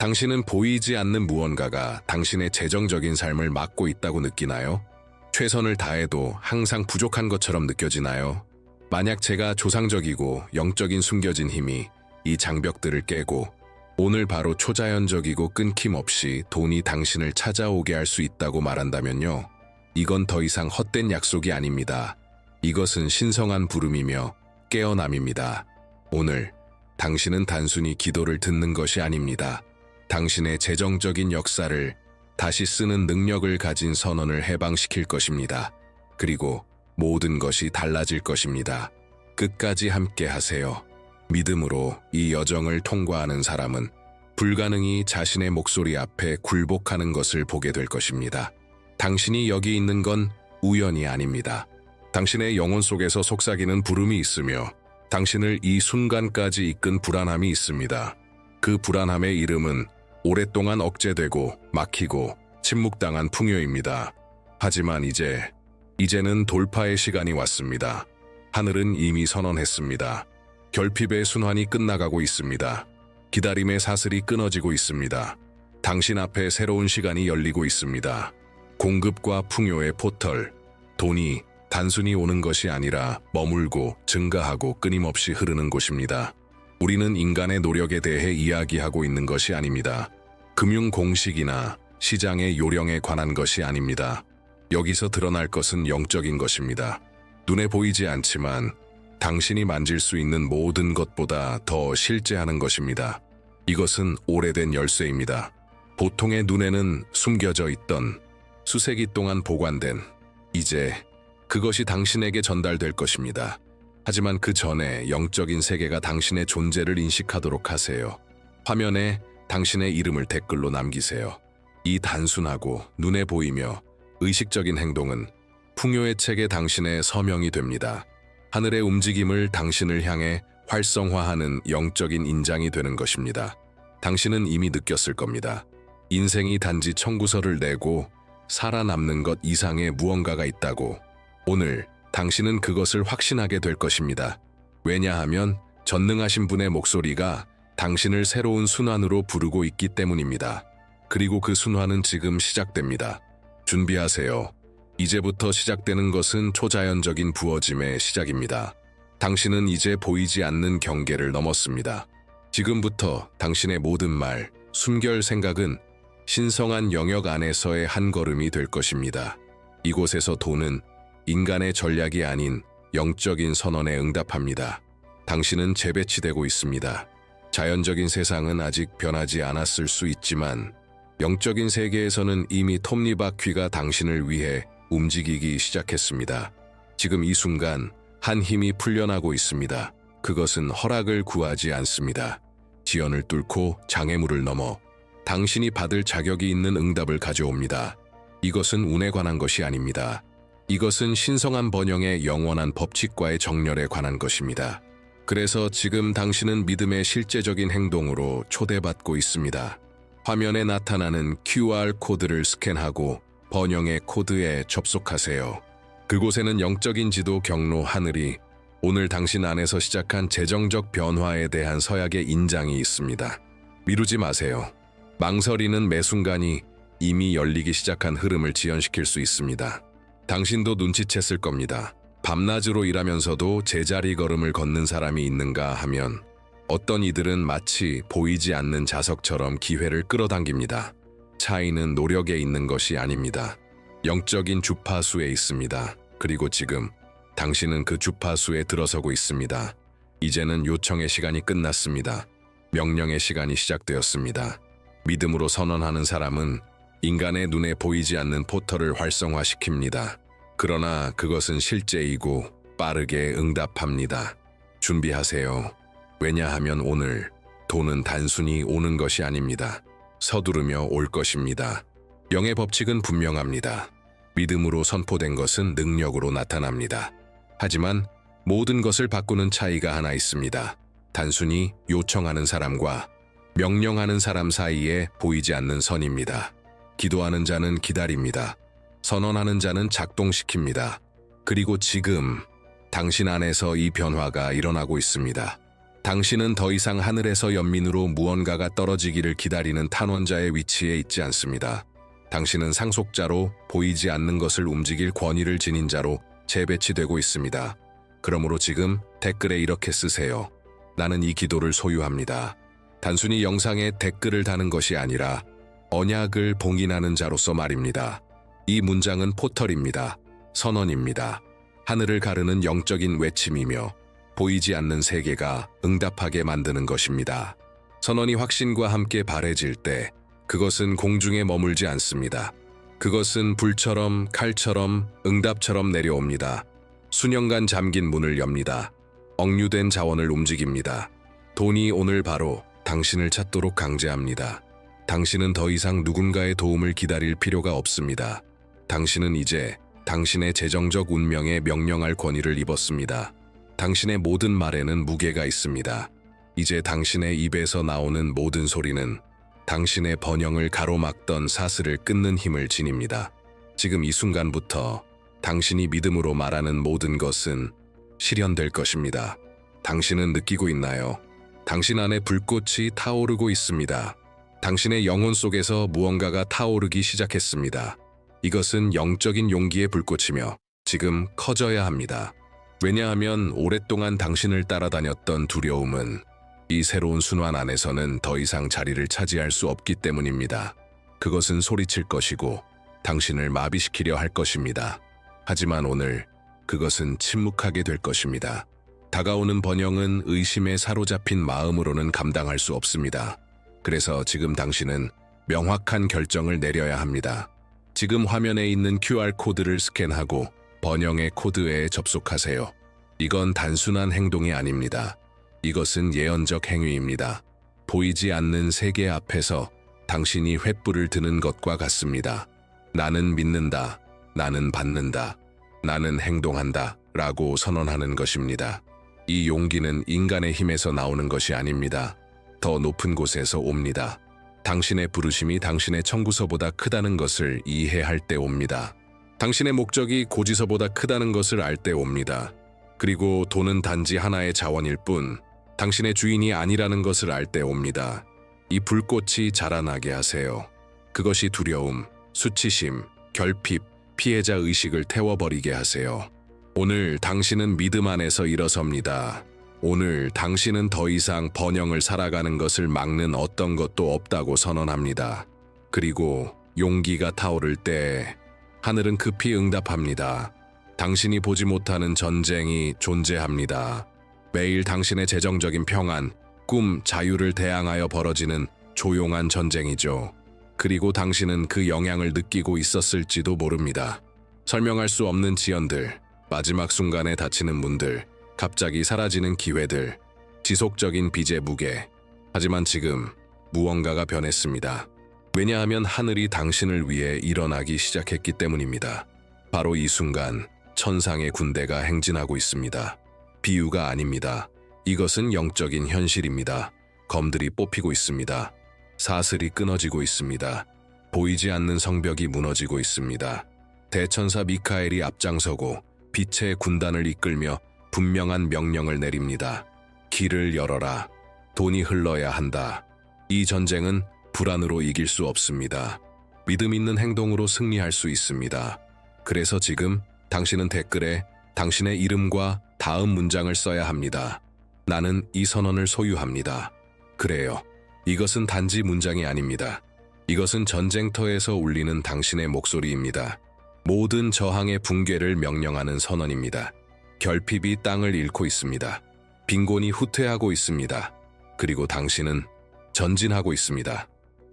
당신은 보이지 않는 무언가가 당신의 재정적인 삶을 막고 있다고 느끼나요? 최선을 다해도 항상 부족한 것처럼 느껴지나요? 만약 제가 조상적이고 영적인 숨겨진 힘이 이 장벽들을 깨고 오늘 바로 초자연적이고 끊김없이 돈이 당신을 찾아오게 할 수 있다고 말한다면요. 이건 더 이상 헛된 약속이 아닙니다. 이것은 신성한 부름이며 깨어남입니다. 오늘 당신은 단순히 기도를 듣는 것이 아닙니다. 당신의 재정적인 역사를 다시 쓰는 능력을 가진 선언을 해방시킬 것입니다. 그리고 모든 것이 달라질 것입니다. 끝까지 함께 하세요. 믿음으로 이 여정을 통과하는 사람은 불가능이 자신의 목소리 앞에 굴복하는 것을 보게 될 것입니다. 당신이 여기 있는 건 우연이 아닙니다. 당신의 영혼 속에서 속삭이는 부름이 있으며 당신을 이 순간까지 이끈 불안함이 있습니다. 그 불안함의 이름은 오랫동안 억제되고 막히고 침묵당한 풍요입니다. 하지만 이제는 돌파의 시간이 왔습니다. 하늘은 이미 선언했습니다. 결핍의 순환이 끝나가고 있습니다. 기다림의 사슬이 끊어지고 있습니다. 당신 앞에 새로운 시간이 열리고 있습니다. 공급과 풍요의 포털, 돈이 단순히 오는 것이 아니라 머물고 증가하고 끊임없이 흐르는 곳입니다. 우리는 인간의 노력에 대해 이야기하고 있는 것이 아닙니다. 금융 공식이나 시장의 요령에 관한 것이 아닙니다. 여기서 드러날 것은 영적인 것입니다. 눈에 보이지 않지만 당신이 만질 수 있는 모든 것보다 더 실제하는 것입니다. 이것은 오래된 열쇠입니다. 보통의 눈에는 숨겨져 있던 수세기 동안 보관된 이제 그것이 당신에게 전달될 것입니다. 하지만 그 전에 영적인 세계가 당신의 존재를 인식하도록 하세요. 화면에 당신의 이름을 댓글로 남기세요. 이 단순하고 눈에 보이며 의식적인 행동은 풍요의 책에 당신의 서명이 됩니다. 하늘의 움직임을 당신을 향해 활성화하는 영적인 인장이 되는 것입니다. 당신은 이미 느꼈을 겁니다. 인생이 단지 청구서를 내고 살아남는 것 이상의 무언가가 있다고. 오늘 당신은 그것을 확신하게 될 것입니다. 왜냐하면 전능하신 분의 목소리가 당신을 새로운 순환으로 부르고 있기 때문입니다. 그리고 그 순환은 지금 시작됩니다. 준비하세요. 이제부터 시작되는 것은 초자연적인 부어짐의 시작입니다. 당신은 이제 보이지 않는 경계를 넘었습니다. 지금부터 당신의 모든 말, 숨결 생각은 신성한 영역 안에서의 한 걸음이 될 것입니다. 이곳에서 돈은 인간의 전략이 아닌 영적인 선언에 응답합니다. 당신은 재배치되고 있습니다. 자연적인 세상은 아직 변하지 않았을 수 있지만 영적인 세계에서는 이미 톱니바퀴가 당신을 위해 움직이기 시작했습니다. 지금 이 순간 한 힘이 풀려나고 있습니다. 그것은 허락을 구하지 않습니다. 지연을 뚫고 장애물을 넘어 당신이 받을 자격이 있는 응답을 가져옵니다. 이것은 운에 관한 것이 아닙니다. 이것은 신성한 번영의 영원한 법칙과의 정렬에 관한 것입니다. 그래서 지금 당신은 믿음의 실제적인 행동으로 초대받고 있습니다. 화면에 나타나는 QR 코드를 스캔하고 번영의 코드에 접속하세요. 그곳에는 영적인 지도 경로 하늘이 오늘 당신 안에서 시작한 재정적 변화에 대한 서약의 인장이 있습니다. 미루지 마세요. 망설이는 매 순간이 이미 열리기 시작한 흐름을 지연시킬 수 있습니다. 당신도 눈치챘을 겁니다. 밤낮으로 일하면서도 제자리 걸음을 걷는 사람이 있는가 하면 어떤 이들은 마치 보이지 않는 자석처럼 기회를 끌어당깁니다. 차이는 노력에 있는 것이 아닙니다. 영적인 주파수에 있습니다. 그리고 지금 당신은 그 주파수에 들어서고 있습니다. 이제는 요청의 시간이 끝났습니다. 명령의 시간이 시작되었습니다. 믿음으로 선언하는 사람은 인간의 눈에 보이지 않는 포털을 활성화시킵니다. 그러나 그것은 실제이고 빠르게 응답합니다. 준비하세요. 왜냐하면 오늘 돈은 단순히 오는 것이 아닙니다. 서두르며 올 것입니다. 영의 법칙은 분명합니다. 믿음으로 선포된 것은 능력으로 나타납니다. 하지만 모든 것을 바꾸는 차이가 하나 있습니다. 단순히 요청하는 사람과 명령하는 사람 사이에 보이지 않는 선입니다. 기도하는 자는 기다립니다. 선언하는 자는 작동시킵니다. 그리고 지금 당신 안에서 이 변화가 일어나고 있습니다. 당신은 더 이상 하늘에서 연민으로 무언가가 떨어지기를 기다리는 탄원자의 위치에 있지 않습니다. 당신은 상속자로 보이지 않는 것을 움직일 권위를 지닌 자로 재배치되고 있습니다. 그러므로 지금 댓글에 이렇게 쓰세요. 나는 이 기도를 소유합니다. 단순히 영상에 댓글을 다는 것이 아니라 언약을 봉인하는 자로서 말입니다. 이 문장은 포털입니다. 선언입니다. 하늘을 가르는 영적인 외침이며 보이지 않는 세계가 응답하게 만드는 것입니다. 선언이 확신과 함께 바래질 때 그것은 공중에 머물지 않습니다. 그것은 불처럼 칼처럼 응답처럼 내려옵니다. 수년간 잠긴 문을 엽니다. 억류된 자원을 움직입니다. 돈이 오늘 바로 당신을 찾도록 강제합니다. 당신은 더 이상 누군가의 도움을 기다릴 필요가 없습니다. 당신은 이제 당신의 재정적 운명에 명령할 권위를 입었습니다. 당신의 모든 말에는 무게가 있습니다. 이제 당신의 입에서 나오는 모든 소리는 당신의 번영을 가로막던 사슬을 끊는 힘을 지닙니다. 지금 이 순간부터 당신이 믿음으로 말하는 모든 것은 실현될 것입니다. 당신은 느끼고 있나요? 당신 안에 불꽃이 타오르고 있습니다. 당신의 영혼 속에서 무언가가 타오르기 시작했습니다. 이것은 영적인 용기의 불꽃이며 지금 커져야 합니다. 왜냐하면 오랫동안 당신을 따라다녔던 두려움은 이 새로운 순환 안에서는 더 이상 자리를 차지할 수 없기 때문입니다. 그것은 소리칠 것이고 당신을 마비시키려 할 것입니다. 하지만 오늘 그것은 침묵하게 될 것입니다. 다가오는 번영은 의심에 사로잡힌 마음으로는 감당할 수 없습니다. 그래서 지금 당신은 명확한 결정을 내려야 합니다. 지금 화면에 있는 QR코드를 스캔하고 번영의 코드에 접속하세요. 이건 단순한 행동이 아닙니다. 이것은 예언적 행위입니다. 보이지 않는 세계 앞에서 당신이 횃불을 드는 것과 같습니다. 나는 믿는다. 나는 받는다. 나는 행동한다. 라고 선언하는 것입니다. 이 용기는 인간의 힘에서 나오는 것이 아닙니다. 더 높은 곳에서 옵니다. 당신의 부르심이 당신의 청구서보다 크다는 것을 이해할 때 옵니다. 당신의 목적이 고지서보다 크다는 것을 알 때 옵니다. 그리고 돈은 단지 하나의 자원일 뿐 당신의 주인이 아니라는 것을 알 때 옵니다. 이 불꽃이 자라나게 하세요. 그것이 두려움, 수치심, 결핍, 피해자 의식을 태워버리게 하세요. 오늘 당신은 믿음 안에서 일어섭니다. 오늘 당신은 더 이상 번영을 살아가는 것을 막는 어떤 것도 없다고 선언합니다. 그리고 용기가 타오를 때 하늘은 급히 응답합니다. 당신이 보지 못하는 전쟁이 존재합니다. 매일 당신의 재정적인 평안, 꿈, 자유를 대항하여 벌어지는 조용한 전쟁이죠. 그리고 당신은 그 영향을 느끼고 있었을지도 모릅니다. 설명할 수 없는 지연들, 마지막 순간에 닫히는 문들, 갑자기 사라지는 기회들, 지속적인 빚의 무게. 하지만 지금 무언가가 변했습니다. 왜냐하면 하늘이 당신을 위해 일어나기 시작했기 때문입니다. 바로 이 순간 천상의 군대가 행진하고 있습니다. 비유가 아닙니다. 이것은 영적인 현실입니다. 검들이 뽑히고 있습니다. 사슬이 끊어지고 있습니다. 보이지 않는 성벽이 무너지고 있습니다. 대천사 미카엘이 앞장서고 빛의 군단을 이끌며 분명한 명령을 내립니다. 길을 열어라. 돈이 흘러야 한다. 이 전쟁은 불안으로 이길 수 없습니다. 믿음 있는 행동으로 승리할 수 있습니다. 그래서 지금 당신은 댓글에 당신의 이름과 다음 문장을 써야 합니다. 나는 이 선언을 소유합니다. 그래요. 이것은 단지 문장이 아닙니다. 이것은 전쟁터에서 울리는 당신의 목소리입니다. 모든 저항의 붕괴를 명령하는 선언입니다. 결핍이 땅을 잃고 있습니다. 빈곤이 후퇴하고 있습니다. 그리고 당신은 전진하고 있습니다.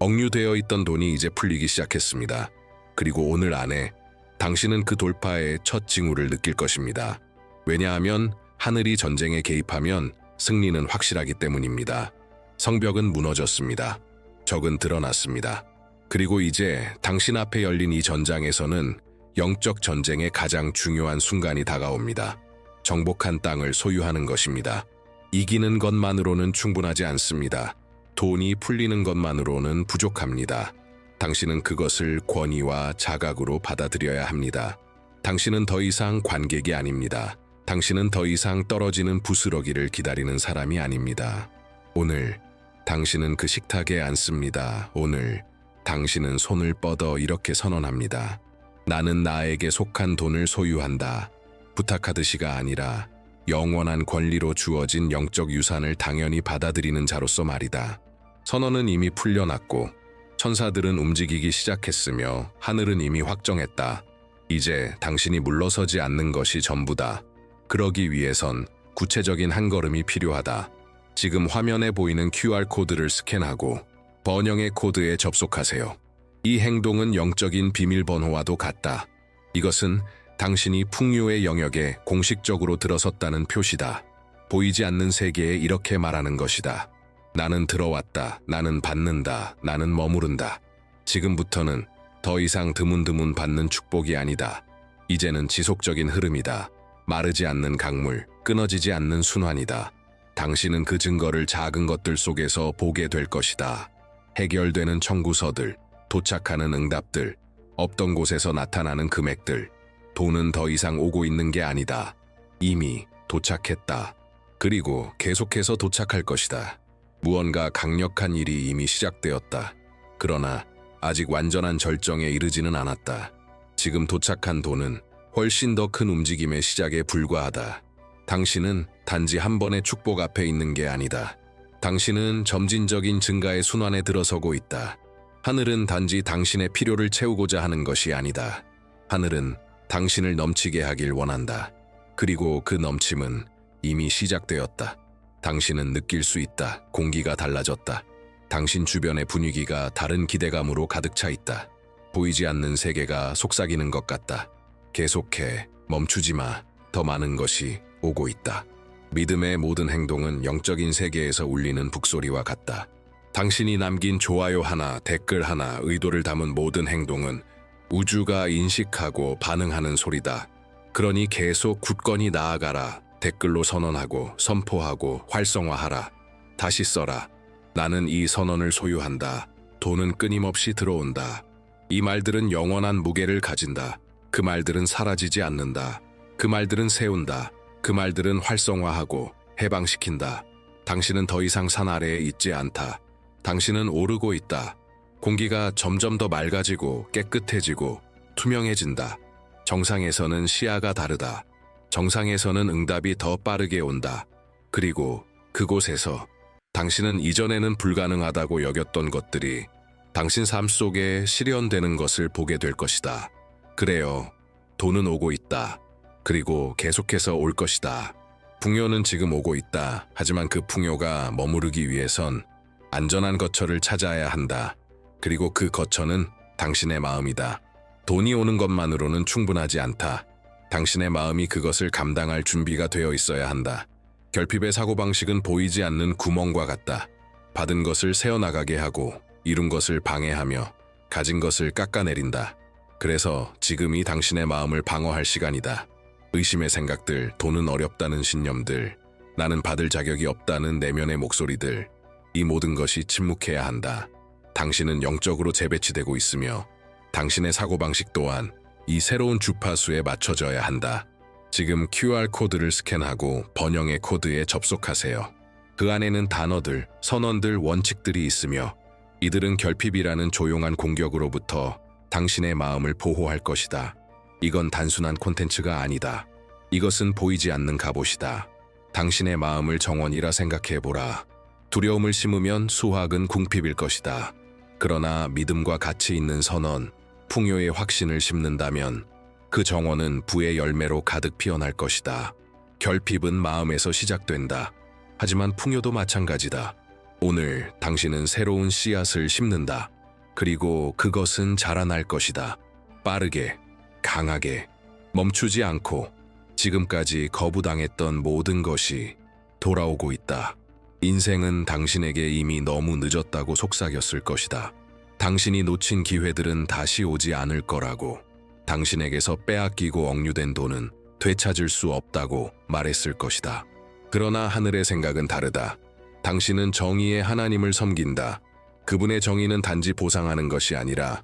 억류되어 있던 돈이 이제 풀리기 시작했습니다. 그리고 오늘 안에 당신은 그 돌파의 첫 징후를 느낄 것입니다. 왜냐하면 하늘이 전쟁에 개입하면 승리는 확실하기 때문입니다. 성벽은 무너졌습니다. 적은 드러났습니다. 그리고 이제 당신 앞에 열린 이 전장에서는 영적 전쟁의 가장 중요한 순간이 다가옵니다. 정복한 땅을 소유하는 것입니다. 이기는 것만으로는 충분하지 않습니다. 돈이 풀리는 것만으로는 부족합니다. 당신은 그것을 권위와 자각으로 받아들여야 합니다. 당신은 더 이상 관객이 아닙니다. 당신은 더 이상 떨어지는 부스러기를 기다리는 사람이 아닙니다. 오늘 당신은 그 식탁에 앉습니다. 오늘 당신은 손을 뻗어 이렇게 선언합니다. 나는 나에게 속한 돈을 소유한다. 부탁하듯이가 아니라 영원한 권리로 주어진 영적 유산을 당연히 받아들이는 자로서 말이다. 선언은 이미 풀려났고 천사들은 움직이기 시작했으며 하늘은 이미 확정했다. 이제 당신이 물러서지 않는 것이 전부다. 그러기 위해선 구체적인 한 걸음이 필요하다. 지금 화면에 보이는 QR코드를 스캔하고 번영의 코드에 접속하세요. 이 행동은 영적인 비밀번호와도 같다. 이것은 당신이 풍요의 영역에 공식적으로 들어섰다는 표시다. 보이지 않는 세계에 이렇게 말하는 것이다. 나는 들어왔다. 나는 받는다. 나는 머무른다. 지금부터는 더 이상 드문드문 받는 축복이 아니다. 이제는 지속적인 흐름이다. 마르지 않는 강물, 끊어지지 않는 순환이다. 당신은 그 증거를 작은 것들 속에서 보게 될 것이다. 해결되는 청구서들, 도착하는 응답들, 없던 곳에서 나타나는 금액들. 돈은 더 이상 오고 있는 게 아니다. 이미 도착했다. 그리고 계속해서 도착할 것이다. 무언가 강력한 일이 이미 시작되었다. 그러나 아직 완전한 절정에 이르지는 않았다. 지금 도착한 돈은 훨씬 더 큰 움직임의 시작에 불과하다. 당신은 단지 한 번의 축복 앞에 있는 게 아니다. 당신은 점진적인 증가의 순환에 들어서고 있다. 하늘은 단지 당신의 필요를 채우고자 하는 것이 아니다. 하늘은 당신을 넘치게 하길 원한다. 그리고 그 넘침은 이미 시작되었다. 당신은 느낄 수 있다. 공기가 달라졌다. 당신 주변의 분위기가 다른 기대감으로 가득 차 있다. 보이지 않는 세계가 속삭이는 것 같다. 계속해. 멈추지 마. 더 많은 것이 오고 있다. 믿음의 모든 행동은 영적인 세계에서 울리는 북소리와 같다. 당신이 남긴 좋아요 하나, 댓글 하나, 의도를 담은 모든 행동은 우주가 인식하고 반응하는 소리다. 그러니 계속 굳건히 나아가라. 댓글로 선언하고 선포하고 활성화하라. 다시 써라. 나는 이 선언을 소유한다. 돈은 끊임없이 들어온다. 이 말들은 영원한 무게를 가진다. 그 말들은 사라지지 않는다. 그 말들은 세운다. 그 말들은 활성화하고 해방시킨다. 당신은 더 이상 산 아래에 있지 않다. 당신은 오르고 있다. 공기가 점점 더 맑아지고 깨끗해지고 투명해진다. 정상에서는 시야가 다르다. 정상에서는 응답이 더 빠르게 온다. 그리고 그곳에서 당신은 이전에는 불가능하다고 여겼던 것들이 당신 삶 속에 실현되는 것을 보게 될 것이다. 그래요. 돈은 오고 있다. 그리고 계속해서 올 것이다. 풍요는 지금 오고 있다. 하지만 그 풍요가 머무르기 위해선 안전한 거처를 찾아야 한다. 그리고 그 거처는 당신의 마음이다. 돈이 오는 것만으로는 충분하지 않다. 당신의 마음이 그것을 감당할 준비가 되어 있어야 한다. 결핍의 사고방식은 보이지 않는 구멍과 같다. 받은 것을 새어나가게 하고 이룬 것을 방해하며 가진 것을 깎아내린다. 그래서 지금이 당신의 마음을 방어할 시간이다. 의심의 생각들, 돈은 어렵다는 신념들, 나는 받을 자격이 없다는 내면의 목소리들, 이 모든 것이 침묵해야 한다. 당신은 영적으로 재배치되고 있으며 당신의 사고방식 또한 이 새로운 주파수에 맞춰져야 한다. 지금 QR코드를 스캔하고 번영의 코드에 접속하세요. 그 안에는 단어들, 선언들, 원칙들이 있으며 이들은 결핍이라는 조용한 공격으로부터 당신의 마음을 보호할 것이다. 이건 단순한 콘텐츠가 아니다. 이것은 보이지 않는 갑옷이다. 당신의 마음을 정원이라 생각해보라. 두려움을 심으면 수확은 궁핍일 것이다. 그러나 믿음과 가치 있는 선언, 풍요의 확신을 심는다면 그 정원은 부의 열매로 가득 피어날 것이다. 결핍은 마음에서 시작된다. 하지만 풍요도 마찬가지다. 오늘 당신은 새로운 씨앗을 심는다. 그리고 그것은 자라날 것이다. 빠르게, 강하게, 멈추지 않고 지금까지 거부당했던 모든 것이 돌아오고 있다. 인생은 당신에게 이미 너무 늦었다고 속삭였을 것이다. 당신이 놓친 기회들은 다시 오지 않을 거라고. 당신에게서 빼앗기고 억류된 돈은 되찾을 수 없다고 말했을 것이다. 그러나 하늘의 생각은 다르다. 당신은 정의의 하나님을 섬긴다. 그분의 정의는 단지 보상하는 것이 아니라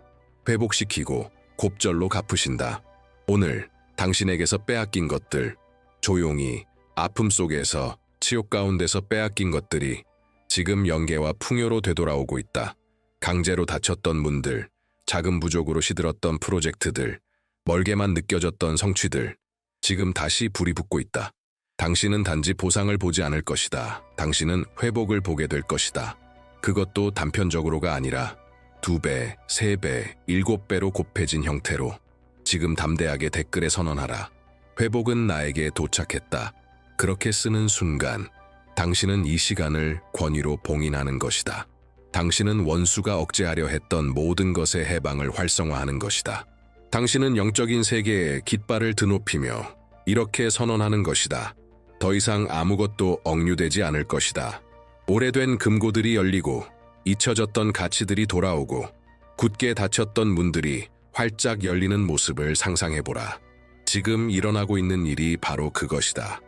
회복시키고 곱절로 갚으신다. 오늘 당신에게서 빼앗긴 것들, 조용히 아픔 속에서 치욕 가운데서 빼앗긴 것들이 지금 영계와 풍요로 되돌아오고 있다. 강제로 닫혔던 문들, 작은 부족으로 시들었던 프로젝트들, 멀게만 느껴졌던 성취들, 지금 다시 불이 붙고 있다. 당신은 단지 보상을 보지 않을 것이다. 당신은 회복을 보게 될 것이다. 그것도 단편적으로가 아니라 2배, 3배, 7배로 곱해진 형태로. 지금 담대하게 댓글에 선언하라. 회복은 나에게 도착했다. 그렇게 쓰는 순간 당신은 이 시간을 권위로 봉인하는 것이다. 당신은 원수가 억제하려 했던 모든 것의 해방을 활성화하는 것이다. 당신은 영적인 세계에 깃발을 드높이며 이렇게 선언하는 것이다. 더 이상 아무것도 억류되지 않을 것이다. 오래된 금고들이 열리고 잊혀졌던 가치들이 돌아오고 굳게 닫혔던 문들이 활짝 열리는 모습을 상상해보라. 지금 일어나고 있는 일이 바로 그것이다.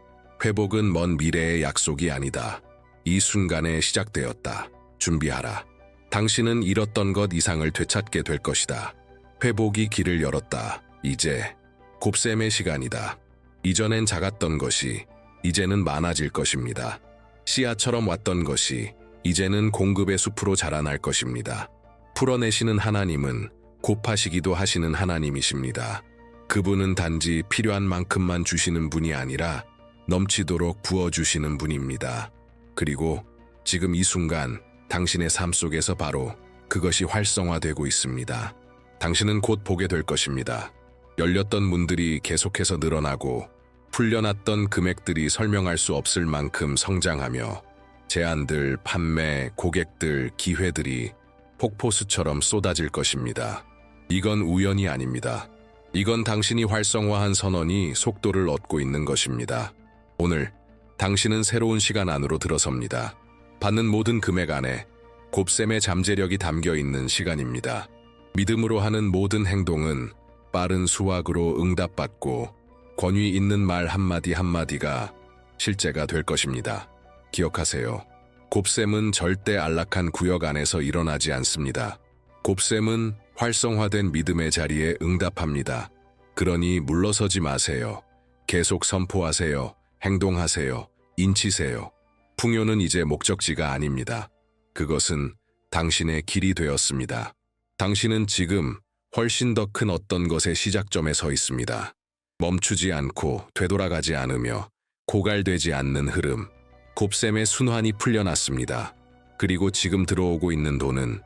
회복은 먼 미래의 약속이 아니다. 이 순간에 시작되었다. 준비하라. 당신은 잃었던 것 이상을 되찾게 될 것이다. 회복이 길을 열었다. 이제 곱셈의 시간이다. 이전엔 작았던 것이 이제는 많아질 것입니다. 씨앗처럼 왔던 것이 이제는 공급의 숲으로 자라날 것입니다. 풀어내시는 하나님은 곱하시기도 하시는 하나님이십니다. 그분은 단지 필요한 만큼만 주시는 분이 아니라 넘치도록 부어주시는 분입니다. 그리고 지금 이 순간 당신의 삶 속에서 바로 그것이 활성화되고 있습니다. 당신은 곧 보게 될 것입니다. 열렸던 문들이 계속해서 늘어나고 풀려났던 금액들이 설명할 수 없을 만큼 성장하며 제안들, 판매, 고객들, 기회들이 폭포수처럼 쏟아질 것입니다. 이건 우연이 아닙니다. 이건 당신이 활성화한 선언이 속도를 얻고 있는 것입니다. 오늘 당신은 새로운 시간 안으로 들어섭니다. 받는 모든 금액 안에 곱셈의 잠재력이 담겨 있는 시간입니다. 믿음으로 하는 모든 행동은 빠른 수확으로 응답받고 권위 있는 말 한마디 한마디가 실제가 될 것입니다. 기억하세요. 곱셈은 절대 안락한 구역 안에서 일어나지 않습니다. 곱셈은 활성화된 믿음의 자리에 응답합니다. 그러니 물러서지 마세요. 계속 선포하세요. 행동하세요. 인치세요. 풍요는 이제 목적지가 아닙니다. 그것은 당신의 길이 되었습니다. 당신은 지금 훨씬 더 큰 어떤 것의 시작점에 서 있습니다. 멈추지 않고 되돌아가지 않으며 고갈되지 않는 흐름. 곱셈의 순환이 풀려났습니다. 그리고 지금 들어오고 있는 돈은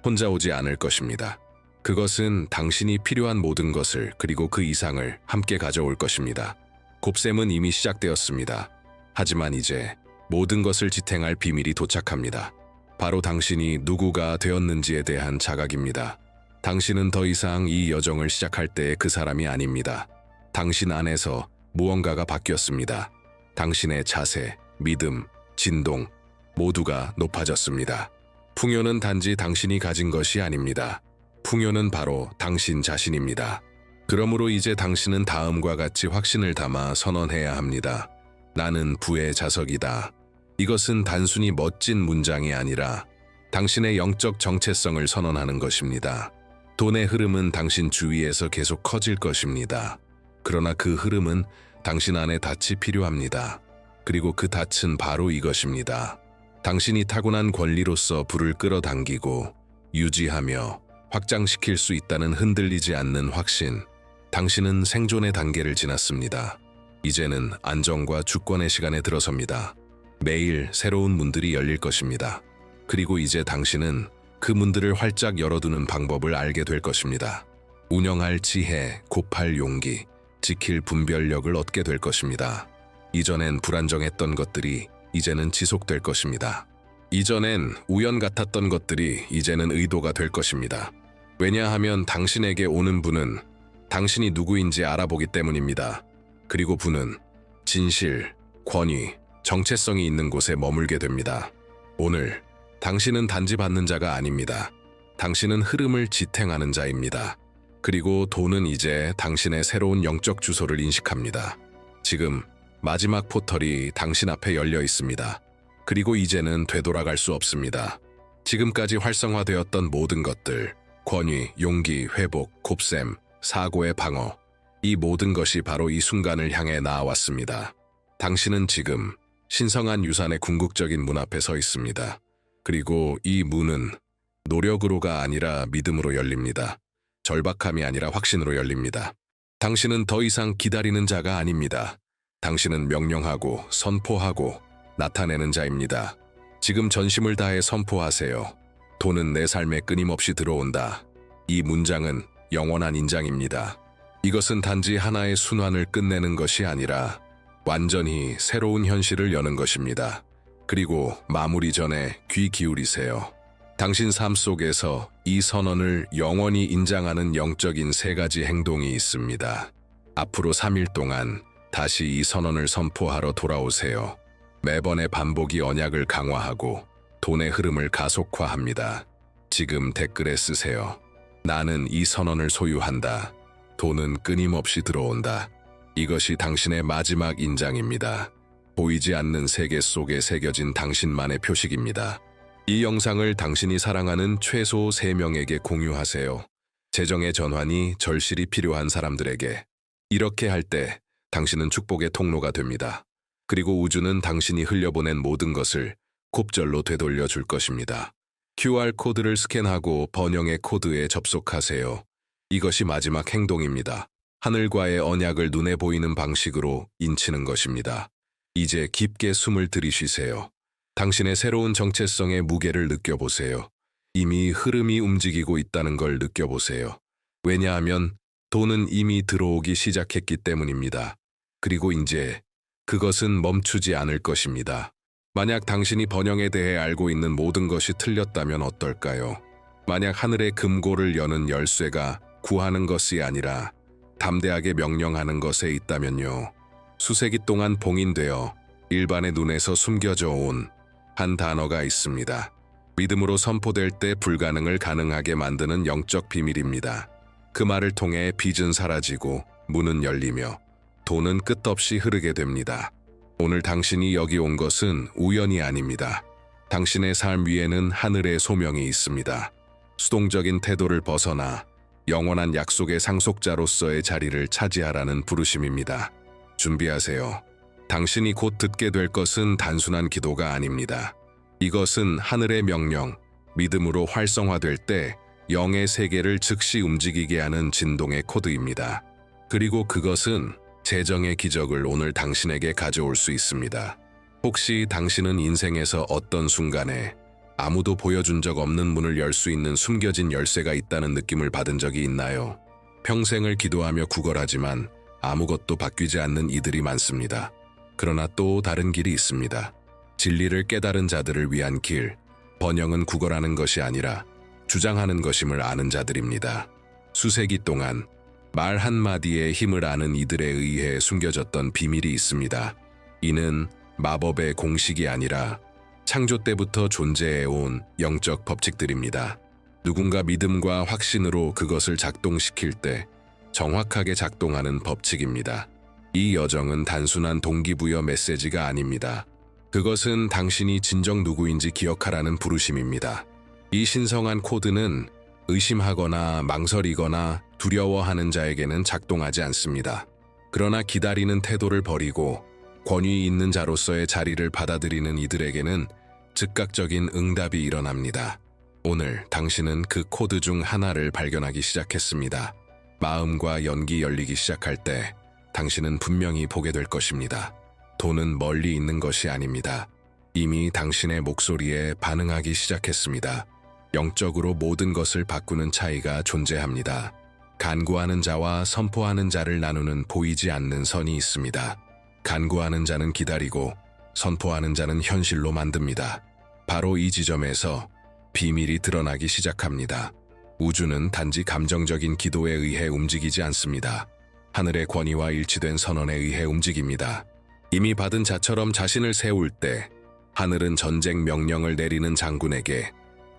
혼자 오지 않을 것입니다. 그것은 당신이 필요한 모든 것을 그리고 그 이상을 함께 가져올 것입니다. 곱셈은 이미 시작되었습니다. 하지만 이제 모든 것을 지탱할 비밀이 도착합니다. 바로 당신이 누구가 되었는지에 대한 자각입니다. 당신은 더 이상 이 여정을 시작할 때의 그 사람이 아닙니다. 당신 안에서 무언가가 바뀌었습니다. 당신의 자세, 믿음, 진동 모두가 높아졌습니다. 풍요는 단지 당신이 가진 것이 아닙니다. 풍요는 바로 당신 자신입니다. 그러므로 이제 당신은 다음과 같이 확신을 담아 선언해야 합니다. 나는 부의 자석이다. 이것은 단순히 멋진 문장이 아니라 당신의 영적 정체성을 선언하는 것입니다. 돈의 흐름은 당신 주위에서 계속 커질 것입니다. 그러나 그 흐름은 당신 안에 닻이 필요합니다. 그리고 그 닻은 바로 이것입니다. 당신이 타고난 권리로서 불을 끌어당기고 유지하며 확장시킬 수 있다는 흔들리지 않는 확신. 당신은 생존의 단계를 지났습니다. 이제는 안정과 주권의 시간에 들어섭니다. 매일 새로운 문들이 열릴 것입니다. 그리고 이제 당신은 그 문들을 활짝 열어두는 방법을 알게 될 것입니다. 운영할 지혜, 곱할 용기, 지킬 분별력을 얻게 될 것입니다. 이전엔 불안정했던 것들이 이제는 지속될 것입니다. 이전엔 우연 같았던 것들이 이제는 의도가 될 것입니다. 왜냐하면 당신에게 오는 분은 당신이 누구인지 알아보기 때문입니다. 그리고 분은 진실, 권위, 정체성이 있는 곳에 머물게 됩니다. 오늘 당신은 단지 받는 자가 아닙니다. 당신은 흐름을 지탱하는 자입니다. 그리고 돈은 이제 당신의 새로운 영적 주소를 인식합니다. 지금 마지막 포털이 당신 앞에 열려 있습니다. 그리고 이제는 되돌아갈 수 없습니다. 지금까지 활성화되었던 모든 것들, 권위, 용기, 회복, 곱셈, 사고의 방어, 이 모든 것이 바로 이 순간을 향해 나아왔습니다. 당신은 지금 신성한 유산의 궁극적인 문 앞에 서 있습니다. 그리고 이 문은 노력으로가 아니라 믿음으로 열립니다. 절박함이 아니라 확신으로 열립니다. 당신은 더 이상 기다리는 자가 아닙니다. 당신은 명령하고 선포하고 나타내는 자입니다. 지금 전심을 다해 선포하세요. 돈은 내 삶에 끊임없이 들어온다. 이 문장은 영원한 인장입니다. 이것은 단지 하나의 순환을 끝내는 것이 아니라 완전히 새로운 현실을 여는 것입니다. 그리고 마무리 전에 귀 기울이세요. 당신 삶 속에서 이 선언을 영원히 인장하는 영적인 3가지 행동이 있습니다. 앞으로 3일 동안 다시 이 선언을 선포하러 돌아오세요. 매번의 반복이 언약을 강화하고 돈의 흐름을 가속화합니다. 지금 댓글에 쓰세요. 나는 이 선언을 소유한다. 돈은 끊임없이 들어온다. 이것이 당신의 마지막 인장입니다. 보이지 않는 세계 속에 새겨진 당신만의 표식입니다. 이 영상을 당신이 사랑하는 최소 3명에게 공유하세요. 재정의 전환이 절실히 필요한 사람들에게. 이렇게 할 때 당신은 축복의 통로가 됩니다. 그리고 우주는 당신이 흘려보낸 모든 것을 곱절로 되돌려 줄 것입니다. QR코드를 스캔하고 번영의 코드에 접속하세요. 이것이 마지막 행동입니다. 하늘과의 언약을 눈에 보이는 방식으로 인치는 것입니다. 이제 깊게 숨을 들이쉬세요. 당신의 새로운 정체성의 무게를 느껴보세요. 이미 흐름이 움직이고 있다는 걸 느껴보세요. 왜냐하면 돈은 이미 들어오기 시작했기 때문입니다. 그리고 이제 그것은 멈추지 않을 것입니다. 만약 당신이 번영에 대해 알고 있는 모든 것이 틀렸다면 어떨까요? 만약 하늘의 금고를 여는 열쇠가 구하는 것이 아니라 담대하게 명령하는 것에 있다면요. 수세기 동안 봉인되어 일반의 눈에서 숨겨져 온 한 단어가 있습니다. 믿음으로 선포될 때 불가능을 가능하게 만드는 영적 비밀입니다. 그 말을 통해 빚은 사라지고 문은 열리며 돈은 끝없이 흐르게 됩니다. 오늘 당신이 여기 온 것은 우연이 아닙니다. 당신의 삶 위에는 하늘의 소명이 있습니다. 수동적인 태도를 벗어나 영원한 약속의 상속자로서의 자리를 차지하라는 부르심입니다. 준비하세요. 당신이 곧 듣게 될 것은 단순한 기도가 아닙니다. 이것은 하늘의 명령, 믿음으로 활성화될 때 영의 세계를 즉시 움직이게 하는 진동의 코드입니다. 그리고 그것은 재정의 기적을 오늘 당신에게 가져올 수 있습니다. 혹시 당신은 인생에서 어떤 순간에 아무도 보여준 적 없는 문을 열 수 있는 숨겨진 열쇠가 있다는 느낌을 받은 적이 있나요? 평생을 기도하며 구걸하지만 아무것도 바뀌지 않는 이들이 많습니다. 그러나 또 다른 길이 있습니다. 진리를 깨달은 자들을 위한 길, 번영은 구걸하는 것이 아니라 주장하는 것임을 아는 자들입니다. 수세기 동안 말 한마디에 힘을 아는 이들에 의해 숨겨졌던 비밀이 있습니다. 이는 마법의 공식이 아니라 창조 때부터 존재해온 영적 법칙들입니다. 누군가 믿음과 확신으로 그것을 작동시킬 때 정확하게 작동하는 법칙입니다. 이 여정은 단순한 동기부여 메시지가 아닙니다. 그것은 당신이 진정 누구인지 기억하라는 부르심입니다. 이 신성한 코드는 의심하거나 망설이거나 두려워하는 자에게는 작동하지 않습니다. 그러나 기다리는 태도를 버리고 권위 있는 자로서의 자리를 받아들이는 이들에게는 즉각적인 응답이 일어납니다. 오늘 당신은 그 코드 중 하나를 발견하기 시작했습니다. 마음과 연기 열리기 시작할 때 당신은 분명히 보게 될 것입니다. 돈은 멀리 있는 것이 아닙니다. 이미 당신의 목소리에 반응하기 시작했습니다. 영적으로 모든 것을 바꾸는 차이가 존재합니다. 간구하는 자와 선포하는 자를 나누는 보이지 않는 선이 있습니다. 간구하는 자는 기다리고 선포하는 자는 현실로 만듭니다. 바로 이 지점에서 비밀이 드러나기 시작합니다. 우주는 단지 감정적인 기도에 의해 움직이지 않습니다. 하늘의 권위와 일치된 선언에 의해 움직입니다. 이미 받은 자처럼 자신을 세울 때 하늘은 전쟁 명령을 내리는 장군에게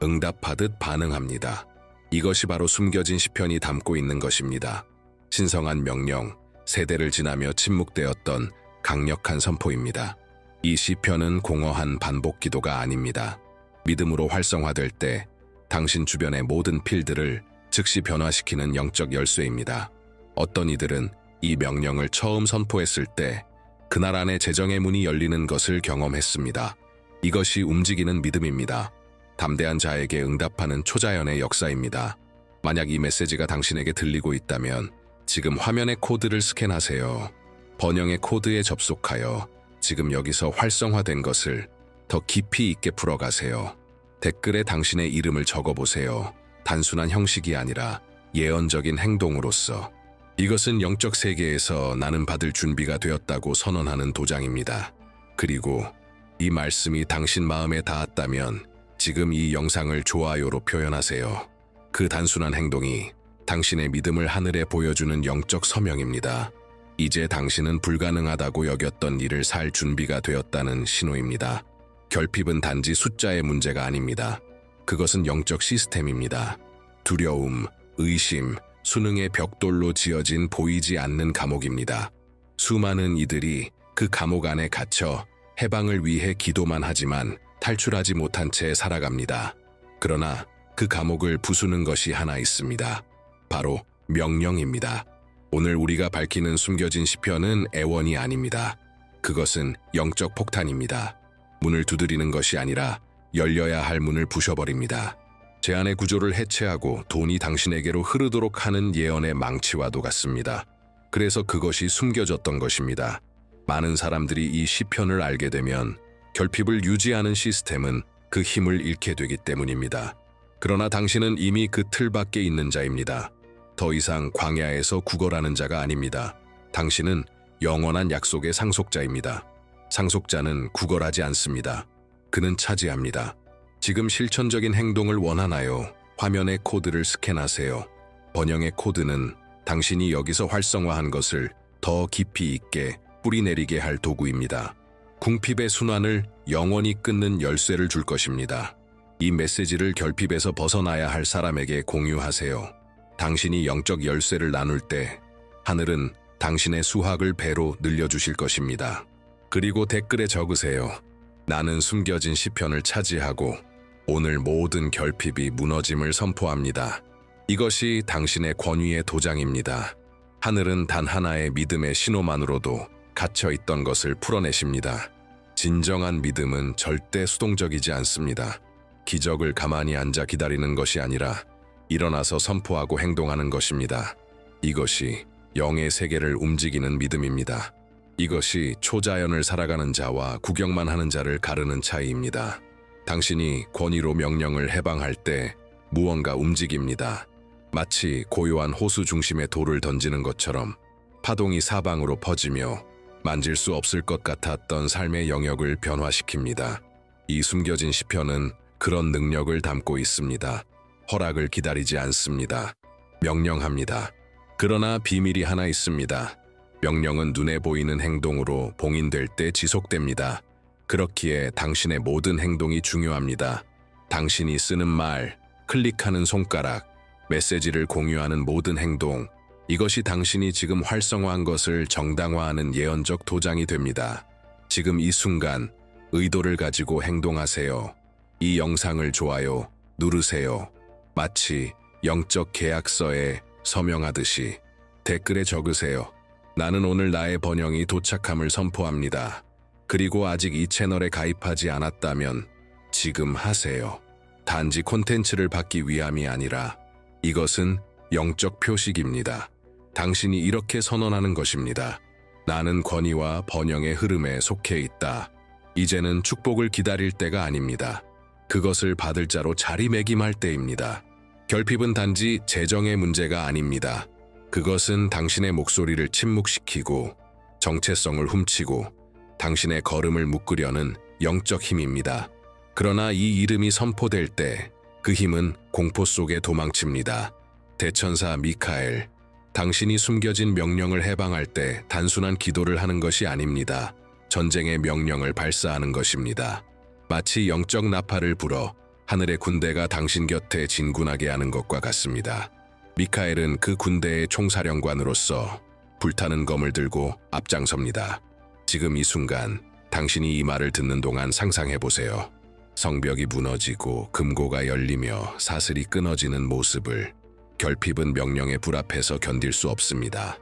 응답하듯 반응합니다. 이것이 바로 숨겨진 시편이 담고 있는 것입니다. 신성한 명령, 세대를 지나며 침묵되었던 강력한 선포입니다. 이 시편은 공허한 반복 기도가 아닙니다. 믿음으로 활성화될 때 당신 주변의 모든 필드를 즉시 변화시키는 영적 열쇠입니다. 어떤 이들은 이 명령을 처음 선포했을 때 그날 안에 재정의 문이 열리는 것을 경험했습니다. 이것이 움직이는 믿음입니다. 담대한 자에게 응답하는 초자연의 역사입니다. 만약 이 메시지가 당신에게 들리고 있다면 지금 화면의 코드를 스캔하세요. 번영의 코드에 접속하여 지금 여기서 활성화된 것을 더 깊이 있게 풀어가세요. 댓글에 당신의 이름을 적어보세요. 단순한 형식이 아니라 예언적인 행동으로서. 이것은 영적 세계에서 나는 받을 준비가 되었다고 선언하는 도장입니다. 그리고 이 말씀이 당신 마음에 닿았다면 지금 이 영상을 좋아요로 표현하세요. 그 단순한 행동이 당신의 믿음을 하늘에 보여주는 영적 서명입니다. 이제 당신은 불가능하다고 여겼던 일을 살 준비가 되었다는 신호입니다. 결핍은 단지 숫자의 문제가 아닙니다. 그것은 영적 시스템입니다. 두려움, 의심, 수능의 벽돌로 지어진 보이지 않는 감옥입니다. 수많은 이들이 그 감옥 안에 갇혀 해방을 위해 기도만 하지만 탈출하지 못한 채 살아갑니다. 그러나 그 감옥을 부수는 것이 하나 있습니다. 바로 명령입니다. 오늘 우리가 밝히는 숨겨진 시편은 애원이 아닙니다. 그것은 영적 폭탄입니다. 문을 두드리는 것이 아니라 열려야 할 문을 부셔버립니다. 제한의 구조를 해체하고 돈이 당신에게로 흐르도록 하는 예언의 망치와도 같습니다. 그래서 그것이 숨겨졌던 것입니다. 많은 사람들이 이 시편을 알게 되면 결핍을 유지하는 시스템은 그 힘을 잃게 되기 때문입니다. 그러나 당신은 이미 그 틀 밖에 있는 자입니다. 더 이상 광야에서 구걸하는 자가 아닙니다. 당신은 영원한 약속의 상속자입니다. 상속자는 구걸하지 않습니다. 그는 차지합니다. 지금 실천적인 행동을 원하나요? 화면의 코드를 스캔하세요. 번영의 코드는 당신이 여기서 활성화한 것을 더 깊이 있게 뿌리내리게 할 도구입니다. 궁핍의 순환을 영원히 끊는 열쇠를 줄 것입니다. 이 메시지를 결핍에서 벗어나야 할 사람에게 공유하세요. 당신이 영적 열쇠를 나눌 때 하늘은 당신의 수확을 배로 늘려주실 것입니다. 그리고 댓글에 적으세요. 나는 숨겨진 시편을 차지하고 오늘 모든 결핍이 무너짐을 선포합니다. 이것이 당신의 권위의 도장입니다. 하늘은 단 하나의 믿음의 신호만으로도 갇혀있던 것을 풀어내십니다. 진정한 믿음은 절대 수동적이지 않습니다. 기적을 가만히 앉아 기다리는 것이 아니라 일어나서 선포하고 행동하는 것입니다. 이것이 영의 세계를 움직이는 믿음입니다. 이것이 초자연을 살아가는 자와 구경만 하는 자를 가르는 차이입니다. 당신이 권위로 명령을 해방할 때 무언가 움직입니다. 마치 고요한 호수 중심에 돌을 던지는 것처럼 파동이 사방으로 퍼지며 만질 수 없을 것 같았던 삶의 영역을 변화시킵니다. 이 숨겨진 시편은 그런 능력을 담고 있습니다. 허락을 기다리지 않습니다. 명령합니다. 그러나 비밀이 하나 있습니다. 명령은 눈에 보이는 행동으로 봉인될 때 지속됩니다. 그렇기에 당신의 모든 행동이 중요합니다. 당신이 쓰는 말, 클릭하는 손가락, 메시지를 공유하는 모든 행동, 이것이 당신이 지금 활성화한 것을 정당화하는 예언적 도장이 됩니다. 지금 이 순간 의도를 가지고 행동하세요. 이 영상을 좋아요 누르세요. 마치 영적 계약서에 서명하듯이 댓글에 적으세요. 나는 오늘 나의 번영이 도착함을 선포합니다. 그리고 아직 이 채널에 가입하지 않았다면 지금 하세요. 단지 콘텐츠를 받기 위함이 아니라 이것은 영적 표식입니다. 당신이 이렇게 선언하는 것입니다. 나는 권위와 번영의 흐름에 속해 있다. 이제는 축복을 기다릴 때가 아닙니다. 그것을 받을 자로 자리매김할 때입니다. 결핍은 단지 재정의 문제가 아닙니다. 그것은 당신의 목소리를 침묵시키고 정체성을 훔치고 당신의 걸음을 묶으려는 영적 힘입니다. 그러나 이 이름이 선포될 때 그 힘은 공포 속에 도망칩니다. 대천사 미카엘, 당신이 숨겨진 명령을 해방할 때 단순한 기도를 하는 것이 아닙니다. 전쟁의 명령을 발사하는 것입니다. 마치 영적 나팔을 불어 하늘의 군대가 당신 곁에 진군하게 하는 것과 같습니다. 미카엘은 그 군대의 총사령관으로서 불타는 검을 들고 앞장섭니다. 지금 이 순간 당신이 이 말을 듣는 동안 상상해보세요. 성벽이 무너지고 금고가 열리며 사슬이 끊어지는 모습을. 결핍은 명령의 불 앞에서 견딜 수 없습니다.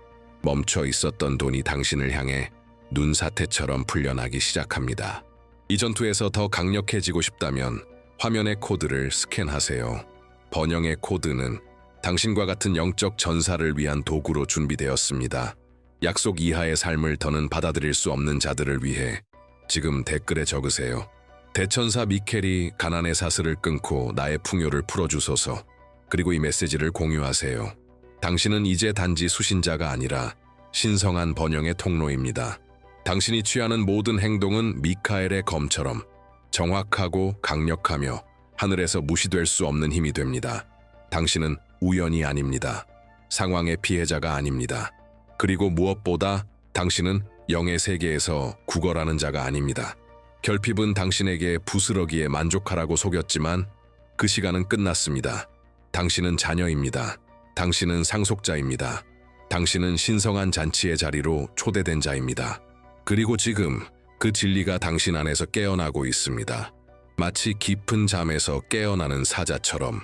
멈춰 있었던 돈이 당신을 향해 눈사태처럼 풀려나기 시작합니다. 이 전투에서 더 강력해지고 싶다면 화면의 코드를 스캔하세요. 번영의 코드는 당신과 같은 영적 전사를 위한 도구로 준비되었습니다. 약속 이하의 삶을 더는 받아들일 수 없는 자들을 위해 지금 댓글에 적으세요. 대천사 미켈이 가난의 사슬을 끊고 나의 풍요를 풀어주소서. 그리고 이 메시지를 공유하세요. 당신은 이제 단지 수신자가 아니라 신성한 번영의 통로입니다. 당신이 취하는 모든 행동은 미카엘의 검처럼 정확하고 강력하며 하늘에서 무시될 수 없는 힘이 됩니다. 당신은 우연이 아닙니다. 상황의 피해자가 아닙니다. 그리고 무엇보다 당신은 영의 세계에서 구걸하는 자가 아닙니다. 결핍은 당신에게 부스러기에 만족하라고 속였지만 그 시간은 끝났습니다. 당신은 자녀입니다. 당신은 상속자입니다. 당신은 신성한 잔치의 자리로 초대된 자입니다. 그리고 지금 그 진리가 당신 안에서 깨어나고 있습니다. 마치 깊은 잠에서 깨어나는 사자처럼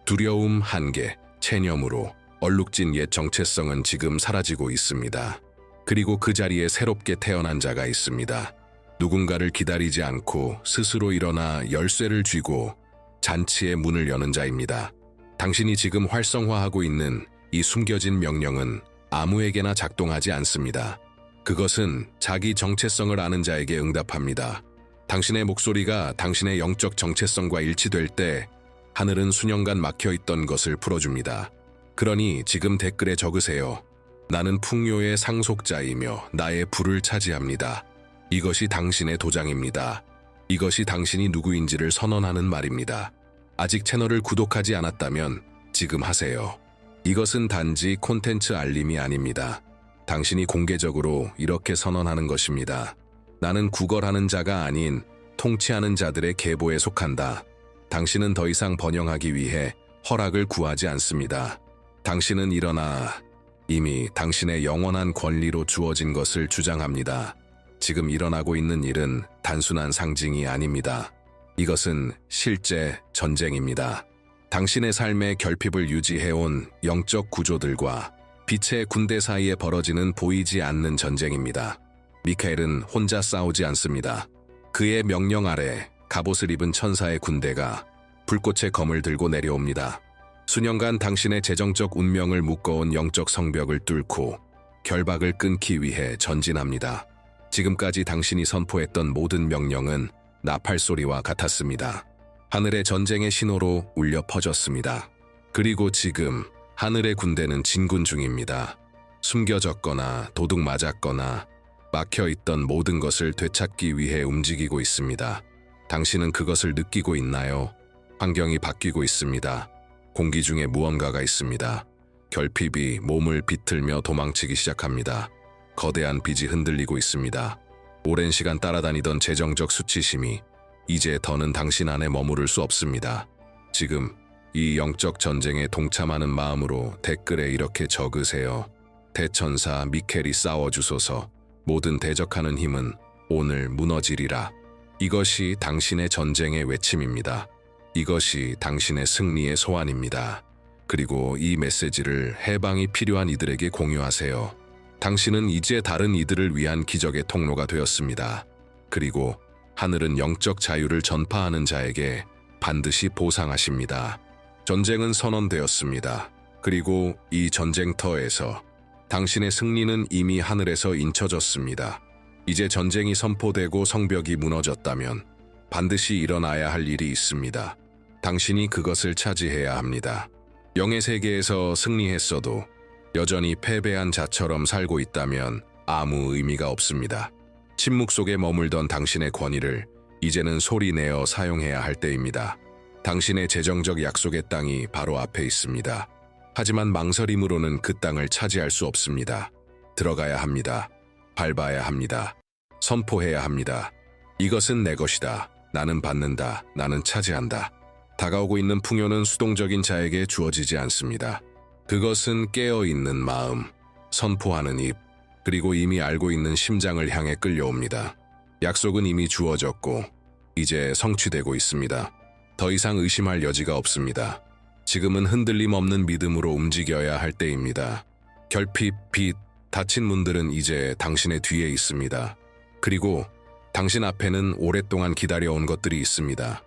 두려움, 한계, 체념으로 얼룩진 옛 정체성은 지금 사라지고 있습니다. 그리고 그 자리에 새롭게 태어난 자가 있습니다. 누군가를 기다리지 않고 스스로 일어나 열쇠를 쥐고 잔치의 문을 여는 자입니다. 당신이 지금 활성화하고 있는 이 숨겨진 명령은 아무에게나 작동하지 않습니다. 그것은 자기 정체성을 아는 자에게 응답합니다. 당신의 목소리가 당신의 영적 정체성과 일치될 때 하늘은 수년간 막혀있던 것을 풀어줍니다. 그러니 지금 댓글에 적으세요. 나는 풍요의 상속자이며 나의 부를 차지합니다. 이것이 당신의 도장입니다. 이것이 당신이 누구인지를 선언하는 말입니다. 아직 채널을 구독하지 않았다면 지금 하세요. 이것은 단지 콘텐츠 알림이 아닙니다. 당신이 공개적으로 이렇게 선언하는 것입니다. 나는 구걸하는 자가 아닌 통치하는 자들의 계보에 속한다. 당신은 더 이상 번영하기 위해 허락을 구하지 않습니다. 당신은 일어나 이미 당신의 영원한 권리로 주어진 것을 주장합니다. 지금 일어나고 있는 일은 단순한 상징이 아닙니다. 이것은 실제 전쟁입니다. 당신의 삶의 결핍을 유지해온 영적 구조들과 빛의 군대 사이에 벌어지는 보이지 않는 전쟁입니다. 미카엘은 혼자 싸우지 않습니다. 그의 명령 아래 갑옷을 입은 천사의 군대가 불꽃의 검을 들고 내려옵니다. 수년간 당신의 재정적 운명을 묶어온 영적 성벽을 뚫고 결박을 끊기 위해 전진합니다. 지금까지 당신이 선포했던 모든 명령은 나팔 소리와 같았습니다. 하늘의 전쟁의 신호로 울려 퍼졌습니다. 그리고 지금 하늘의 군대는 진군 중입니다. 숨겨졌거나 도둑 맞았거나 막혀있던 모든 것을 되찾기 위해 움직이고 있습니다. 당신은 그것을 느끼고 있나요? 환경이 바뀌고 있습니다. 공기 중에 무언가가 있습니다. 결핍이 몸을 비틀며 도망치기 시작합니다. 거대한 빚이 흔들리고 있습니다. 오랜 시간 따라다니던 재정적 수치심이 이제 더는 당신 안에 머무를 수 없습니다. 지금 이 영적 전쟁에 동참하는 마음으로 댓글에 이렇게 적으세요. 대천사 미켈이 싸워주소서. 모든 대적하는 힘은 오늘 무너지리라. 이것이 당신의 전쟁의 외침입니다. 이것이 당신의 승리의 소환입니다. 그리고 이 메시지를 해방이 필요한 이들에게 공유하세요. 당신은 이제 다른 이들을 위한 기적의 통로가 되었습니다. 그리고 하늘은 영적 자유를 전파하는 자에게 반드시 보상하십니다. 전쟁은 선언되었습니다. 그리고 이 전쟁터에서 당신의 승리는 이미 하늘에서 인쳐졌습니다. 이제 전쟁이 선포되고 성벽이 무너졌다면 반드시 일어나야 할 일이 있습니다. 당신이 그것을 차지해야 합니다. 영의 세계에서 승리했어도 여전히 패배한 자처럼 살고 있다면 아무 의미가 없습니다. 침묵 속에 머물던 당신의 권위를 이제는 소리내어 사용해야 할 때입니다. 당신의 재정적 약속의 땅이 바로 앞에 있습니다. 하지만 망설임으로는 그 땅을 차지할 수 없습니다. 들어가야 합니다. 밟아야 합니다. 선포해야 합니다. 이것은 내 것이다. 나는 받는다. 나는 차지한다. 다가오고 있는 풍요는 수동적인 자에게 주어지지 않습니다. 그것은 깨어있는 마음, 선포하는 입, 그리고 이미 알고 있는 심장을 향해 끌려옵니다. 약속은 이미 주어졌고 이제 성취되고 있습니다. 더 이상 의심할 여지가 없습니다. 지금은 흔들림 없는 믿음으로 움직여야 할 때입니다. 결핍, 빚, 닫힌 문들은 이제 당신의 뒤에 있습니다. 그리고 당신 앞에는 오랫동안 기다려온 것들이 있습니다.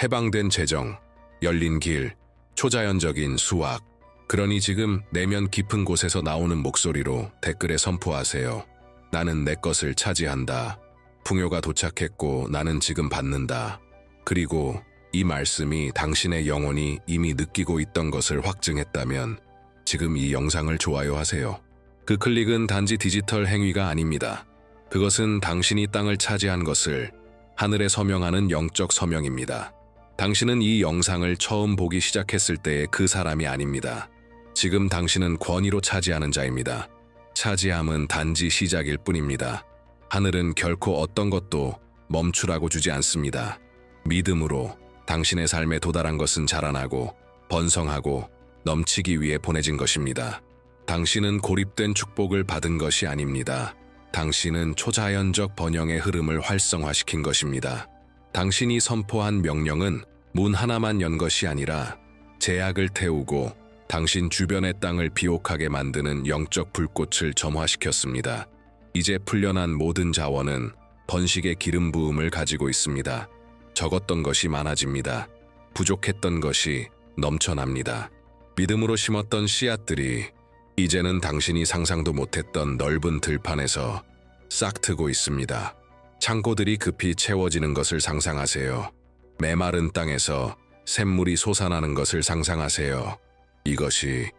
해방된 재정, 열린 길, 초자연적인 수확. 그러니 지금 내면 깊은 곳에서 나오는 목소리로 댓글에 선포하세요. 나는 내 것을 차지한다. 풍요가 도착했고 나는 지금 받는다. 그리고 이 말씀이 당신의 영혼이 이미 느끼고 있던 것을 확증했다면 지금 이 영상을 좋아요하세요. 그 클릭은 단지 디지털 행위가 아닙니다. 그것은 당신이 땅을 차지한 것을 하늘에 서명하는 영적 서명입니다. 당신은 이 영상을 처음 보기 시작했을 때의 그 사람이 아닙니다. 지금 당신은 권위로 차지하는 자입니다. 차지함은 단지 시작일 뿐입니다. 하늘은 결코 어떤 것도 멈추라고 주지 않습니다. 믿음으로 당신의 삶에 도달한 것은 자라나고 번성하고 넘치기 위해 보내진 것입니다. 당신은 고립된 축복을 받은 것이 아닙니다. 당신은 초자연적 번영의 흐름을 활성화시킨 것입니다. 당신이 선포한 명령은 문 하나만 연 것이 아니라 제약을 태우고 당신 주변의 땅을 비옥하게 만드는 영적 불꽃을 점화시켰습니다. 이제 풀려난 모든 자원은 번식의 기름 부음을 가지고 있습니다. 적었던 것이 많아집니다. 부족했던 것이 넘쳐납니다. 믿음으로 심었던 씨앗들이 이제는 당신이 상상도 못했던 넓은 들판에서 싹 트고 있습니다. 창고들이 급히 채워지는 것을 상상하세요. 메마른 땅에서 샘물이 솟아나는 것을 상상하세요. 이것이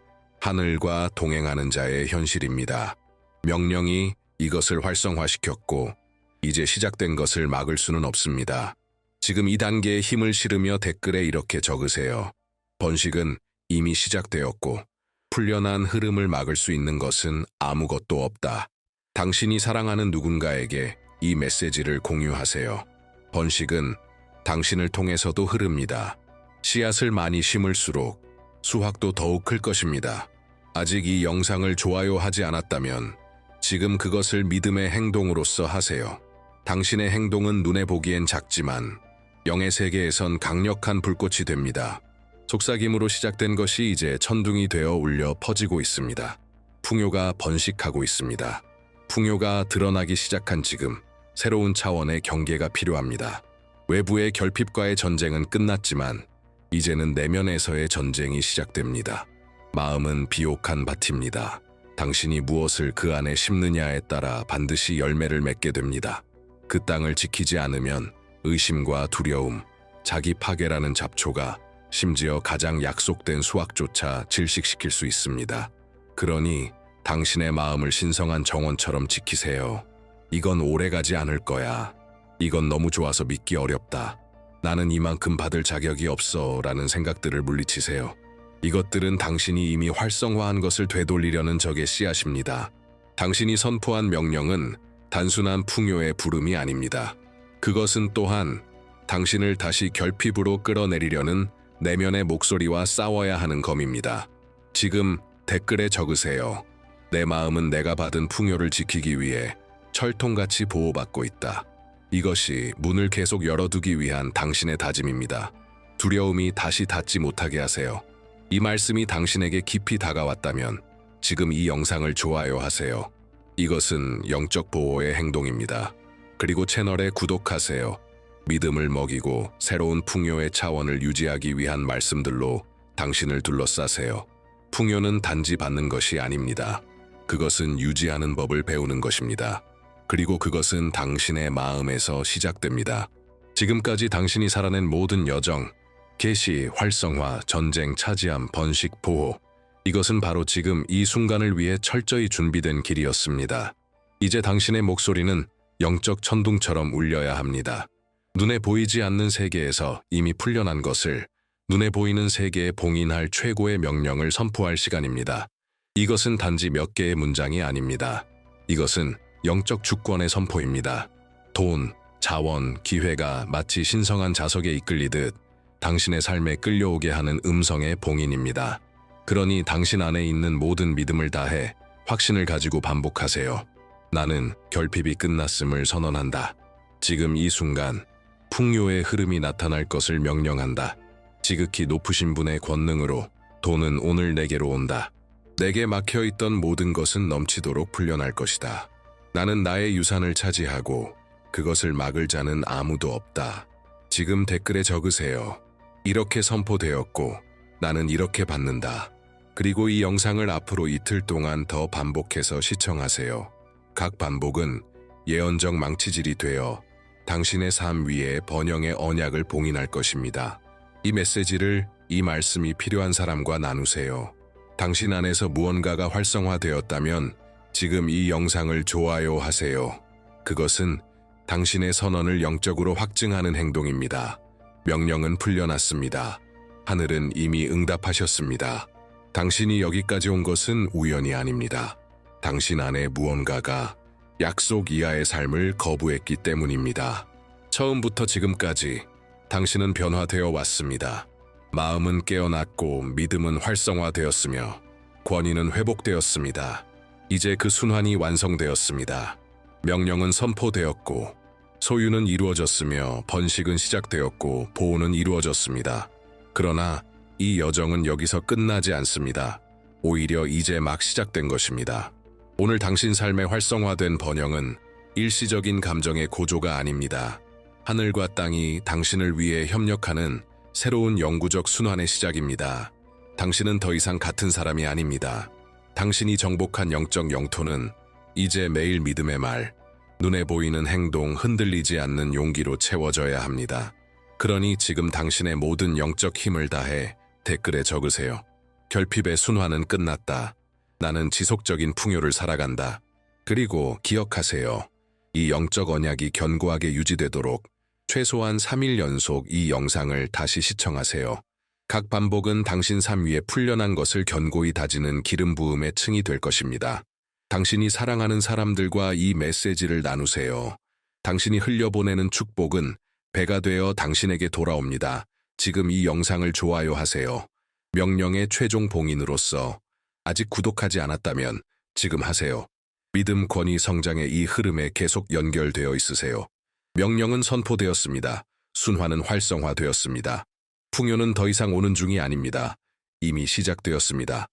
하늘과 동행하는 자의 현실입니다. 명령이 이것을 활성화시켰고 이제 시작된 것을 막을 수는 없습니다. 지금 이 단계에 힘을 실으며 댓글에 이렇게 적으세요. 번식은 이미 시작되었고 풀려난 흐름을 막을 수 있는 것은 아무것도 없다. 당신이 사랑하는 누군가에게 이 메시지를 공유하세요. 번식은 당신을 통해서도 흐릅니다. 씨앗을 많이 심을수록 수확도 더욱 클 것입니다. 아직 이 영상을 좋아요하지 않았다면 지금 그것을 믿음의 행동으로서 하세요. 당신의 행동은 눈에 보기엔 작지만 영의 세계에선 강력한 불꽃이 됩니다. 속삭임으로 시작된 것이 이제 천둥이 되어 울려 퍼지고 있습니다. 풍요가 번식하고 있습니다. 풍요가 드러나기 시작한 지금 새로운 차원의 경계가 필요합니다. 외부의 결핍과의 전쟁은 끝났지만 이제는 내면에서의 전쟁이 시작됩니다. 마음은 비옥한 밭입니다. 당신이 무엇을 그 안에 심느냐에 따라 반드시 열매를 맺게 됩니다. 그 땅을 지키지 않으면 의심과 두려움, 자기 파괴라는 잡초가 심지어 가장 약속된 수확조차 질식시킬 수 있습니다. 그러니 당신의 마음을 신성한 정원처럼 지키세요. 이건 오래가지 않을 거야. 이건 너무 좋아서 믿기 어렵다. 나는 이만큼 받을 자격이 없어 라는 생각들을 물리치세요. 이것들은 당신이 이미 활성화한 것을 되돌리려는 적의 씨앗입니다. 당신이 선포한 명령은 단순한 풍요의 부름이 아닙니다. 그것은 또한 당신을 다시 결핍으로 끌어내리려는 내면의 목소리와 싸워야 하는 검입니다. 지금 댓글에 적으세요. 내 마음은 내가 받은 풍요를 지키기 위해 철통같이 보호받고 있다. 이것이 문을 계속 열어두기 위한 당신의 다짐입니다. 두려움이 다시 닫지 못하게 하세요. 이 말씀이 당신에게 깊이 다가왔다면 지금 이 영상을 좋아요하세요. 이것은 영적 보호의 행동입니다. 그리고 채널에 구독하세요. 믿음을 먹이고 새로운 풍요의 차원을 유지하기 위한 말씀들로 당신을 둘러싸세요. 풍요는 단지 받는 것이 아닙니다. 그것은 유지하는 법을 배우는 것입니다. 그리고 그것은 당신의 마음에서 시작됩니다. 지금까지 당신이 살아낸 모든 여정, 계시, 활성화, 전쟁, 차지함, 번식, 보호, 이것은 바로 지금 이 순간을 위해 철저히 준비된 길이었습니다. 이제 당신의 목소리는 영적 천둥처럼 울려야 합니다. 눈에 보이지 않는 세계에서 이미 풀려난 것을 눈에 보이는 세계에 봉인할 최고의 명령을 선포할 시간입니다. 이것은 단지 몇 개의 문장이 아닙니다. 이것은 영적 주권의 선포입니다. 돈, 자원, 기회가 마치 신성한 자석에 이끌리듯 당신의 삶에 끌려오게 하는 음성의 봉인입니다. 그러니 당신 안에 있는 모든 믿음을 다해 확신을 가지고 반복하세요. 나는 결핍이 끝났음을 선언한다. 지금 이 순간 풍요의 흐름이 나타날 것을 명령한다. 지극히 높으신 분의 권능으로 돈은 오늘 내게로 온다. 내게 막혀있던 모든 것은 넘치도록 풀려날 것이다. 나는 나의 유산을 차지하고 그것을 막을 자는 아무도 없다. 지금 댓글에 적으세요. 이렇게 선포되었고 나는 이렇게 받는다. 그리고 이 영상을 앞으로 이틀 동안 더 반복해서 시청하세요. 각 반복은 예언적 망치질이 되어 당신의 삶 위에 번영의 언약을 봉인할 것입니다. 이 메시지를, 이 말씀이 필요한 사람과 나누세요. 당신 안에서 무언가가 활성화되었다면 지금 이 영상을 좋아요 하세요. 그것은 당신의 선언을 영적으로 확증하는 행동입니다. 명령은 풀려났습니다. 하늘은 이미 응답하셨습니다. 당신이 여기까지 온 것은 우연이 아닙니다. 당신 안에 무언가가 약속 이하의 삶을 거부했기 때문입니다. 처음부터 지금까지 당신은 변화되어 왔습니다. 마음은 깨어났고 믿음은 활성화되었으며 권위는 회복되었습니다. 이제 그 순환이 완성되었습니다. 명령은 선포되었고 소유는 이루어졌으며 번식은 시작되었고 보호는 이루어졌습니다. 그러나 이 여정은 여기서 끝나지 않습니다. 오히려 이제 막 시작된 것입니다. 오늘 당신 삶에 활성화된 번영은 일시적인 감정의 고조가 아닙니다. 하늘과 땅이 당신을 위해 협력하는 새로운 영구적 순환의 시작입니다. 당신은 더 이상 같은 사람이 아닙니다. 당신이 정복한 영적 영토는 이제 매일 믿음의 말, 눈에 보이는 행동, 흔들리지 않는 용기로 채워져야 합니다. 그러니 지금 당신의 모든 영적 힘을 다해 댓글에 적으세요. 결핍의 순환은 끝났다. 나는 지속적인 풍요를 살아간다. 그리고 기억하세요. 이 영적 언약이 견고하게 유지되도록 최소한 3일 연속 이 영상을 다시 시청하세요. 각 반복은 당신 삶 위에 풀려난 것을 견고히 다지는 기름 부음의 층이 될 것입니다. 당신이 사랑하는 사람들과 이 메시지를 나누세요. 당신이 흘려보내는 축복은 배가 되어 당신에게 돌아옵니다. 지금 이 영상을 좋아요 하세요. 명령의 최종 봉인으로서 아직 구독하지 않았다면 지금 하세요. 믿음, 권위, 성장의 이 흐름에 계속 연결되어 있으세요. 명령은 선포되었습니다. 순환은 활성화되었습니다. 풍요는 더 이상 오는 중이 아닙니다. 이미 시작되었습니다.